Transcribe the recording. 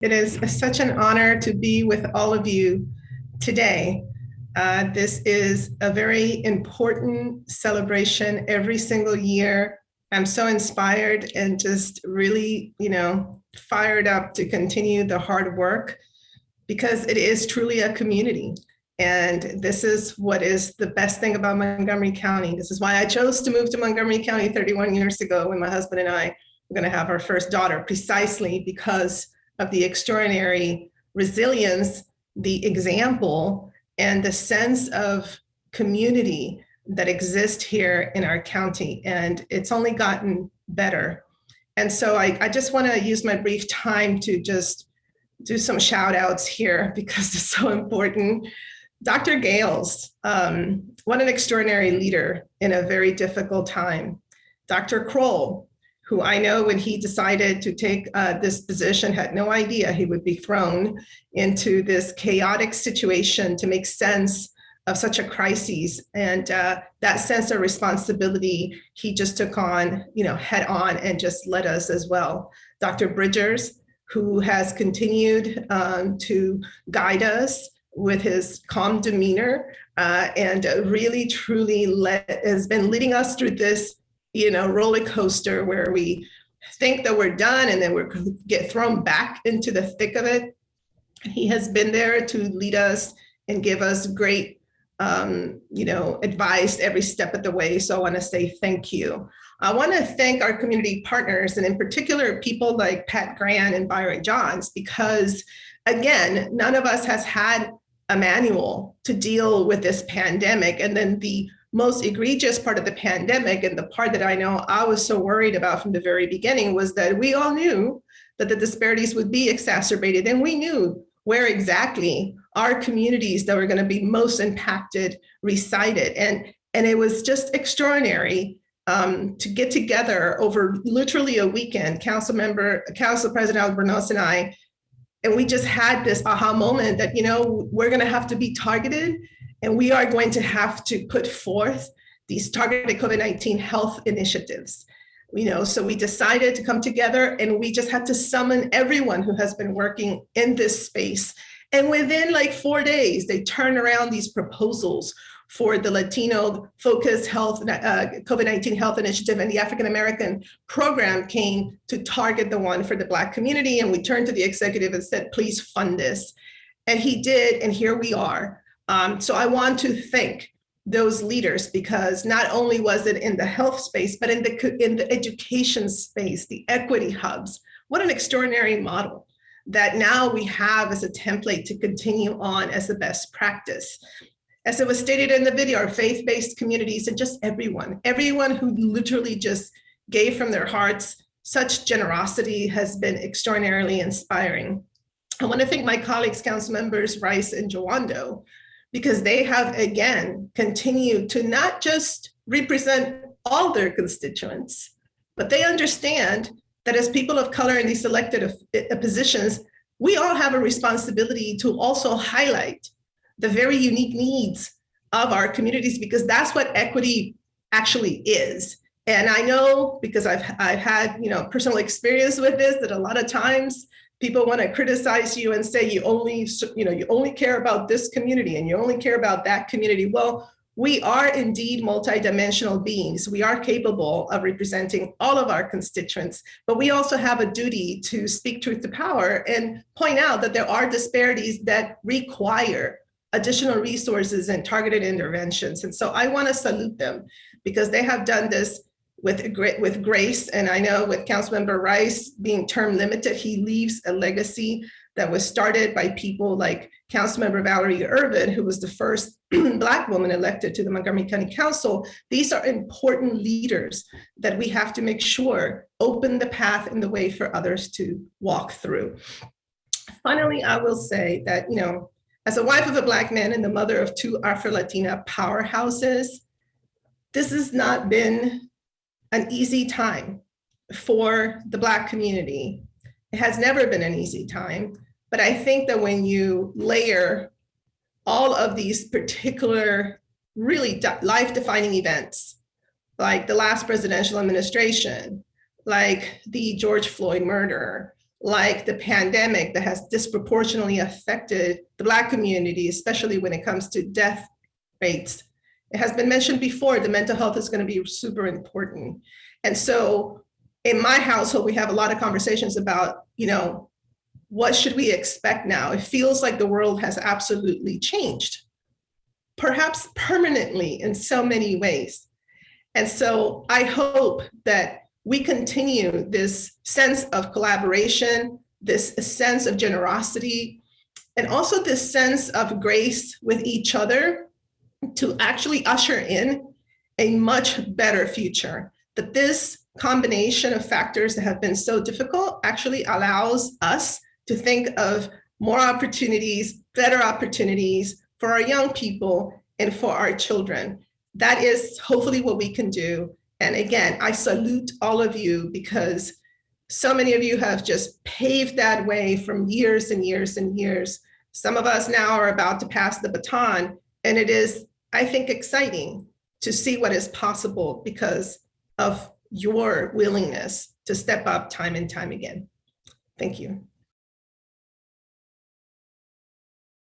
It is such an honor to be with all of you today. This is a very important celebration every single year. I'm so inspired and just really, fired up to continue the hard work because it is truly a community. And this is what is the best thing about Montgomery County. This is why I chose to move to Montgomery County 31 years ago when my husband and I were going to have our first daughter, precisely because of the extraordinary resilience, the example, and the sense of community that exists here in our county. And it's only gotten better. And so I just want to use my brief time to just do some shout outs here because it's so important. Dr. Gales, what an extraordinary leader in a very difficult time. Dr. Kroll, who I know when he decided to take this position had no idea he would be thrown into this chaotic situation to make sense of such a crisis. And that sense of responsibility, he just took on, head on and just led us as well. Dr. Bridgers, who has continued to guide us with his calm demeanor and really, truly has been leading us through this roller coaster where we think that we're done and then we get thrown back into the thick of it. He has been there to lead us and give us great, advice every step of the way. So I want to say thank you. I want to thank our community partners and in particular people like Pat Grant and Byron Johns, because again, none of us has had a manual to deal with this pandemic. And then the most egregious part of the pandemic, and the part that I know I was so worried about from the very beginning, was that we all knew that the disparities would be exacerbated. And we knew where exactly our communities that were going to be most impacted resided. And it was just extraordinary to get together over literally a weekend, Council President Albornoz and I, and we just had this aha moment that, we're going to have to be targeted and we are going to have to put forth these targeted COVID-19 health initiatives. So we decided to come together and we just had to summon everyone who has been working in this space. And within like 4 days, they turned around these proposals for the Latino Focused Health, COVID-19 Health Initiative, and the African American program came to target the one for the Black community. And we turned to the executive and said, please fund this. And he did, and here we are. So I want to thank those leaders because not only was it in the health space, but in the education space, the equity hubs. What an extraordinary model that now we have as a template to continue on as the best practice. As it was stated in the video, our faith-based communities and just everyone who literally just gave from their hearts, such generosity has been extraordinarily inspiring. I want to thank my colleagues, Council Members Rice and Joando, because they have, again, continued to not just represent all their constituents, but they understand that as people of color in these elected positions, we all have a responsibility to also highlight the very unique needs of our communities, because that's what equity actually is. And I know, because I've had personal experience with this, that a lot of times people want to criticize you and say you only care about this community and you only care about that community. Well, we are indeed multidimensional beings. We are capable of representing all of our constituents, but we also have a duty to speak truth to power and point out that there are disparities that require additional resources and targeted interventions. And so I want to salute them because they have done this with grace. And I know with Councilmember Rice being term limited, he leaves a legacy that was started by people like Councilmember Valerie Irvin, who was the first Black woman elected to the Montgomery County Council. These are important leaders that we have to make sure open the path and the way for others to walk through. Finally, I will say that, as a wife of a Black man and the mother of two Afro-Latina powerhouses, this has not been an easy time for the Black community. It has never been an easy time, but I think that when you layer all of these particular really life-defining events, like the last presidential administration, like the George Floyd murder, like the pandemic that has disproportionately affected the Black community, especially when it comes to death rates. It has been mentioned before, the mental health is going to be super important. And so in my household, we have a lot of conversations about, what should we expect now? It feels like the world has absolutely changed, perhaps permanently in so many ways. And so I hope that we continue this sense of collaboration, this sense of generosity, and also this sense of grace with each other to actually usher in a much better future. That this combination of factors that have been so difficult actually allows us to think of more opportunities, better opportunities for our young people and for our children. That is hopefully what we can do. And again, I salute all of you because so many of you have just paved that way from years and years and years. Some of us now are about to pass the baton, and it is, I think, exciting to see what is possible because of your willingness to step up time and time again. Thank you.